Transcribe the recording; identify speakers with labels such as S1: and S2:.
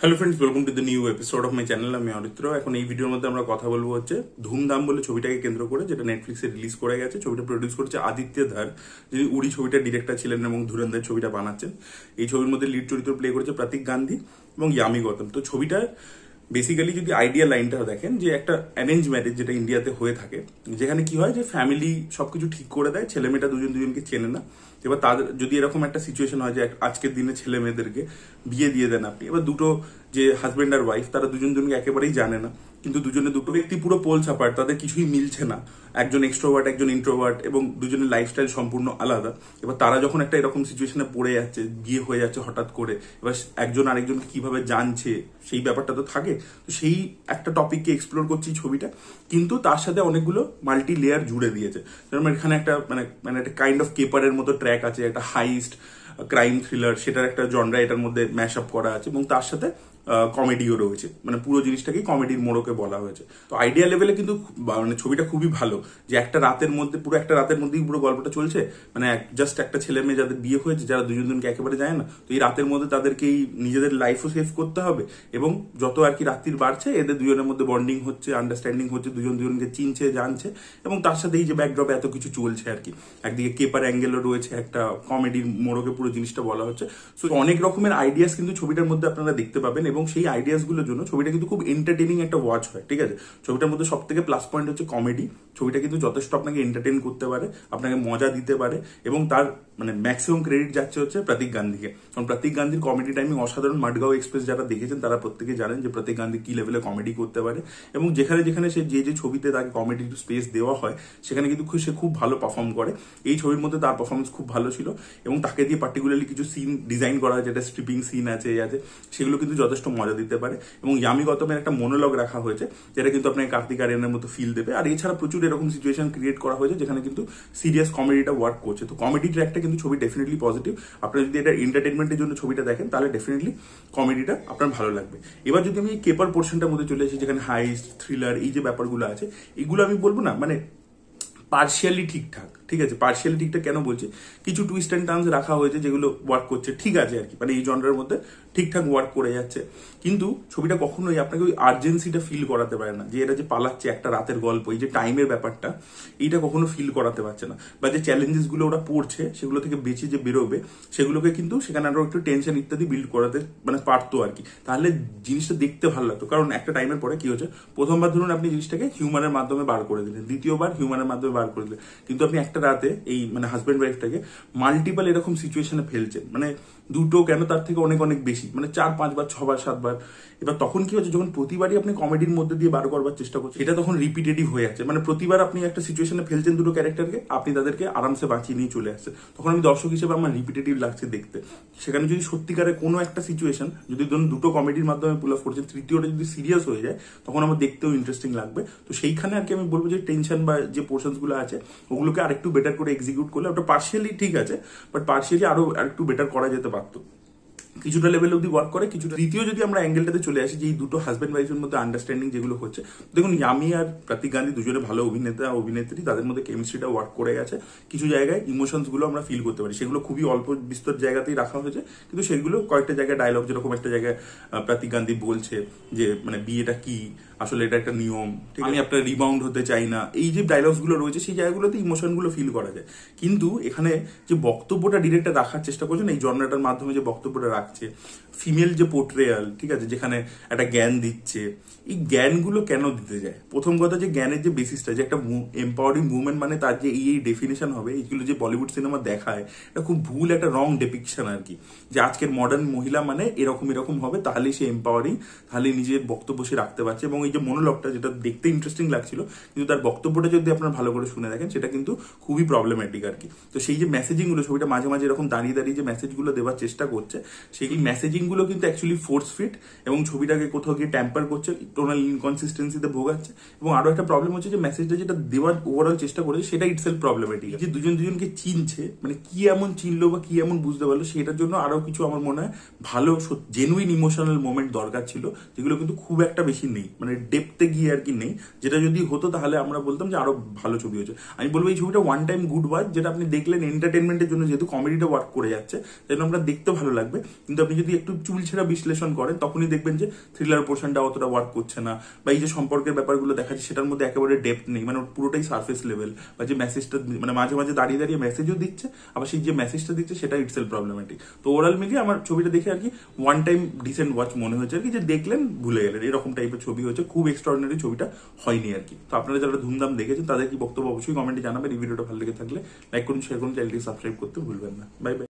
S1: Hello friends, welcome to the new episode of my channel. আমি অরিত্র। এখন এই ভিডিওর মধ্যে আমরা কথা বলবো হচ্ছে ধুমধাম বলে ছবিটাকে কেন্দ্র করে, যেটা নেটফ্লিক্সে রিলিজ করে গেছে। ছবিটা প্রডিউস করেছে আদিত্য ধার, যিনি উড়ি ছবিটার ডিরেক্টর ছিলেন এবং ধুরন্ধর ছবিটা বানাচ্ছেন। এই ছবির মধ্যে লিড চরিত্র প্লে করেছে প্রতীক গান্ধী এবং ইয়ামি গৌতম। তো ছবিটা বেসিক্যালি যদি আইডিয়া লাইনটা দেখেন, যে একটা অ্যারেঞ্জ ম্যারেজ যেটা ইন্ডিয়াতে হয়ে থাকে, যেখানে কি হয় যে ফ্যামিলি সবকিছু ঠিক করে দেয়, ছেলে মেয়েটা দুজন দুজনকে চেনে না। এবার তাদের যদি এরকম একটা সিচুয়েশন হয় যে আজকের দিনে ছেলে মেয়েদেরকে বিয়ে দিয়ে দেন আপনি, এবার দুটো যে হাজবেন্ড আর ওয়াইফ, তারা দুজন দুজনকে একেবারেই জানে না, কিন্তু দুজনে দুটো ব্যক্তি পুরো পোল ছাপার, তাদের কিছুই মিলছে না, একজন এক্সট্রোভার্ট একজন ইন্ট্রোভার্ট এবং দুজনের লাইফস্টাইল সম্পূর্ণ আলাদা। এবার তারা যখন একটা এরকম সিচুয়েশনে পড়ে যাচ্ছে, বিয়ে হয়ে যাচ্ছে হঠাৎ করে, এবার একজন আরেকজনকে কিভাবে জানছে সেই ব্যাপারটা তো থাকে। তো সেই একটা টপিককে এক্সপ্লোর করছি ছবিটা, কিন্তু তার সাথে অনেকগুলো মাল্টি লেয়ার জুড়ে দিয়েছে। যেমন এখানে একটা মানে একটা কাইন্ড অফ কেপারের মতো ট্র্যাক আছে, একটা হাইস্ট ক্রাইম থ্রিলার, সেটার একটা জনরা এটার মধ্যে ম্যাশ আপ করা আছে, এবং তার সাথে কমেডিও রয়েছে। মানে পুরো জিনিসটাকেই কমেডির মোড়কে বলা হয়েছে। তো আইডিয়া লেভেলে কিন্তু মানে ছবিটা খুবই ভালো, যে একটা রাতের মধ্যে পুরো একটা রাতের মধ্যেই পুরো গল্পটা চলছে। মানে জাস্ট একটা ছেলে মেয়ে যাদের বিয়ে হয়েছে, যারা দুজন দুজনকে একেবারে যায় না, তো এই রাতের মধ্যে তাদেরকেই নিজেদের লাইফও সেভ করতে হবে, এবং যত আর কি রাত্রির বাড়ছে, এদের দুজনের মধ্যে বন্ডিং হচ্ছে, আন্ডারস্ট্যান্ডিং হচ্ছে, দুজন দুজনকে চিনছে জানছে, এবং তার সাথে এই যে ব্যাকড্রপে এত কিছু চলছে আর কি। একদিকে কেপার অ্যাঙ্গেলও রয়েছে, একটা কমেডির মোড়কে পুরো জিনিসটা বলা হচ্ছে। সো অনেক রকমের আইডিয়াস কিন্তু ছবিটার মধ্যে আপনারা দেখতে পাবেন, এবং সেই আইডিয়াস গুলোর জন্য ছবিটা কিন্তু খুব এন্টারটেনিং একটা ওয়াচ হয়। ঠিক আছে, ছবিটার মধ্যে সব থেকে প্লাস পয়েন্ট হচ্ছে কমেডি। ছবিটা কিন্তু যথেষ্ট আপনাকে এন্টারটেইন করতে পারে, আপনাকে মজা দিতে পারে, এবং তার মানে ম্যাক্সিমাম ক্রেডিট যাচ্ছে হচ্ছে প্রতীক গান্ধীকে। কারণ প্রতীক গান্ধীর কমেডি টাইমিং অসাধারণ। মাডগাঁও এক্সপ্রেস যারা দেখেছেন তারা প্রত্যেকে জানেন যে প্রতীক গান্ধী কি লেভেলে কমেডি করতে পারে, এবং যেখানে যেখানে সে যে ছবিতে তাকে কমেডির স্পেস দেওয়া হয়, সেখানে কিন্তু সে খুব ভালো পারফর্ম করে। এই ছবির মধ্যে তার পারফরমেন্স খুব ভালো ছিল, এবং তাকে দিয়ে পার্টিকুলারলি কিছু সিন ডিজাইন করা হয়, যেটা স্ট্রিপিং সিন আছে সেগুলো কিন্তু যথেষ্ট মজা দিতে পারে। এবং ইয়ামি গৌতমের একটা মনোলগ রাখা হয়েছে, যেটা কিন্তু আপনাকে কার্তিক আরিয়ানের মতো ফিল দেবে। আর এছাড়া প্রচুর এরকম সিচুয়েশন ক্রিয়েট করা হয়েছে যেখানে কিন্তু সিরিয়াস কমেডিটা ওয়ার্ক করছে। তো কমেডি ট্র্যাকটা কিন্তু ছবি ডেফিনেটলি পজিটিভ। আপনারা যদি এটা এন্টারটেনমেন্টের জন্য ছবিটা দেখেন, তাহলে ডেফিনেটলি কমেডিটা আপনার ভালো লাগবে। এবার যদি আমি কেপার পোর্শনটার মধ্যে চলে আসি, যেখানে হাইস্ট থ্রিলার এই যে ব্যাপারগুলো আছে, এগুলো আমি বলবো না মানে পার্শিয়ালি ঠিকঠাক। ঠিক আছে, পার্শিয়ালি ঠিকঠাক কেন বলছি, কিছু টুইস্ট অ্যান্ড টার্নস রাখা হয়েছে যেগুলো ওয়ার্ক করছে, ঠিক আছে আর কি, মানে এই জনরার মধ্যে ঠিকঠাক ওয়ার্ক করে যাচ্ছে। কিন্তু ছবিটা কখনোই আপনাকে ওই আর্জেন্সিটা ফিল করাতে পারে না, যে এটা যে পালাচ্ছে একটা রাতের গল্প, এই যে টাইমের ব্যাপারটা, এইটা কখনো ফিল করাতে পারছে না। বা যে চ্যালেঞ্জেস গুলো ওরা পড়ছে, সেগুলো থেকে বেঁচে যে বেরোবে, সেগুলোকে কিন্তু সেখানে আরো একটু টেনশন ইত্যাদি বিল্ড করাতে মানে পারতো আর কি। তাহলে জিনিসটা দেখতে ভালো লাগতো। কারণ একটা টাইমের পরে কি হচ্ছে, প্রথমবার ধরুন আপনি জিনিসটাকে হিউম্যানের মাধ্যমে বার করে দিলেন, দ্বিতীয়বার হিউম্যানের মাধ্যমে বার করে দিলেন, কিন্তু আপনি একটা রাতে এই মানে হাজব্যান্ড ওয়াইফটাকে মাল্টিপল এরকম সিচুয়েশনে ফেলছেন, মানে দুটো কেন তার থেকে অনেক অনেক বেশি, মানে 4-5 বার 6-7 বার। এবার তখন কি হচ্ছে, যখন প্রতিবারই আপনি কমেডির মধ্যে দিয়ে বার করবার চেষ্টা করছেন, এটা তখন রিপিটেটিভ হয়ে যাচ্ছে। মানে প্রতিবার আপনি একটা সিচুয়েশনে ফেলছেন দুটো ক্যারেক্টারকে, আপনি তাদেরকে আরামসে বাঁচিয়ে নিয়ে চলে আসছে। তখন আমি দর্শক হিসেবে আমার রিপিটেটিভ লাগছে দেখতে। সেখানে যদি সত্যিকারে কোনো একটা সিচুয়েশন যদি ধরুন দুটো কমেডির মাধ্যমে পুল অফ করছেন, তৃতীয়টা যদি সিরিয়াস হয়ে যায়, তখন আমার দেখতেও ইন্টারেস্টিং লাগবে। তো সেইখানে আর কি আমি বলবো যে টেনশন বা যে পোর্শনস গুলো আছে, ওগুলোকে আরেকটু বেটার করে এক্সিকিউট করলে, ওটা পার্শিয়ালি ঠিক আছে, বাট পার্শিয়ালি আরো একটু বেটার করা যেতে পারতো। কিছুটা লেভেল অব্দি ওয়ার্ক করে, কিছুটা। তৃতীয় যদি আমরা অ্যাঙ্গেলটাতে চলে আসি, যে এই দুটো হাজব্যান্ড ওয়াইফের মধ্যে আন্ডারস্ট্যান্ডিং যেগুলো হচ্ছে, দেখুন ইয়ামি আর প্রতীক গান্ধী দুজনে ভালো অভিনেতা অভিনেত্রী, তাদের মধ্যে কেমিস্ট্রিটা ওয়ার্ক করে গেছে। কিছু জায়গায় ইমোশনস গুলো আমরা ফিল করতে পারি, সেগুলো খুবই অল্প বিস্তর জায়গাতেই রাখা হয়েছে, কিন্তু সেগুলো কয়েকটা জায়গায় ডায়লগ, যেরকম একটা জায়গায় প্রতীক গান্ধী বলছে যে মানে বিয়েটা কি, আসলে এটা একটা নিয়ম, আমি আপনার রিবাউন্ড হতে চাই না, এই যে ডায়লগস গুলো রয়েছে, সেই জায়গাগুলোতে ইমোশন গুলো ফিল করা যায়। কিন্তু এখানে যে বক্তব্যটা ডিরেক্টর রাখার চেষ্টা করছেন, এই জনরাটার মাধ্যমে যে বক্তব্যটা রাখছে, ফিমেল যে পোর্ট্রেয়াল, ঠিক আছে, যেখানে একটা জ্ঞান দিচ্ছে, এই জ্ঞানগুলো কেন দিতে যায়? প্রথম কথা, যে জ্ঞানের যে বেসিসটা, যে একটা এম্পাওয়ারিং মুভমেন্ট মানে তার যে এই ডেফিনেশন হবে, এইগুলো যে বলিউড সিনেমা দেখায়, এটা খুব ভুল একটা রং ডেপিকশন আর কি। যে আজকের মডার্ন মহিলা মানে এরকম এরকম হবে, তাহলেই সে এম্পাওয়ারিং, তাহলে নিজের বক্তব্য সে রাখতে পারছে। এবং এই যে মনোলগটা, যেটা দেখতে ইন্টারেস্টিং লাগছিল, কিন্তু তার বক্তব্যটা যদি আপনার ভালো করে শুনে দেখেন, সেটা কিন্তু খুবই প্রবলেম্যাটিক আর কি। তো সেই যে মেসেজিং গুলো, ছবিটা মাঝে মাঝে এরকম দাঁড়িয়ে দাঁড়িয়ে যে মেসেজগুলো দেওয়ার চেষ্টা করছে, সেই মেসেজিং গুলো কিন্তু অ্যাকচুয়ালি ফোর্স ফিট, এবং ছবিটাকে কোথাও গিয়ে ট্যাম্পার করছে, টোনাল ইনকনসিস্টেন্সিতে ভোগাচ্ছে। এবং আরো একটা প্রবলেম হচ্ছে যে মেসেজটা যেটা দেওয়ার ওভারঅল চেষ্টা করেছে, সেটা ইটসেলফ প্রবলেমেটিক। যে দুজন দুজনকে চিনছে, মানে কি এমন চিনলো বা কি এমন বুঝতে পারলো, সেটার জন্য আরো কিছু আমার মনে হয় ভালো জেনুইন ইমোশনাল মোমেন্ট দরকার ছিল, যেগুলো কিন্তু খুব একটা বেশি নেই, মানে ডেপথে গিয়ে আর কি নেই। যেটা যদি হতো, তাহলে আমরা বলতাম যে আরো ভালো ছবি হয়েছে। আমি বলবো এই ছবিটা ওয়ান টাইম গুড ওয়াচ, যেটা আপনি দেখলেন এন্টারটেনমেন্টের জন্য, যেহেতু কমেডিটা ওয়ার্ক করে যাচ্ছে, তাই আমরা দেখতে ভালো লাগবে, কিন্তু আপনি যদি একটু চুলছেরা বিশ্লেষণ করেন তখনই দেখবেন যে থ্রিলার পোর্শনটা অতটা ওয়ার্ক করছে না, বা এই যে সম্পর্কের ব্যাপারগুলো দেখাচ্ছে সেটার মধ্যে একেবারে ডেপথ নেই, মানে পুরোটাই সার্ফেস লেভেল, বা যে মেসেজটা মানে মাঝে মাঝে দাঁড়িয়ে দাঁড়িয়ে মেসেজও দিচ্ছে, আবার সেই যে মেসেজটা দিচ্ছে সেটা ইটসেলফ প্রবলেমেটিক। তো ওভারঅল মিলিয়ে আমার ছবিটা দেখে আর কি ওয়ান টাইম ডিসেন্ট ওয়াচ মনে হয়েছে আর কি, যে দেখলেন ভুলে গেলেন এরকম টাইপের ছবি হয়েছে, খুব এক্সট্রাঅর্ডিনারি ছবিটা হয়নি আর কি। তো আপনারা যারা ধুমধাম দেখেছেন তাদের কি বক্তব্য অবশ্যই কমেন্টে জানাবেন। এই ভিডিওটা ভালো লেগে থাকলে লাইক করুন, শেয়ার করুন, চ্যানেলটি সাবস্ক্রাইব করতে ভুলবেন না। Bye bye.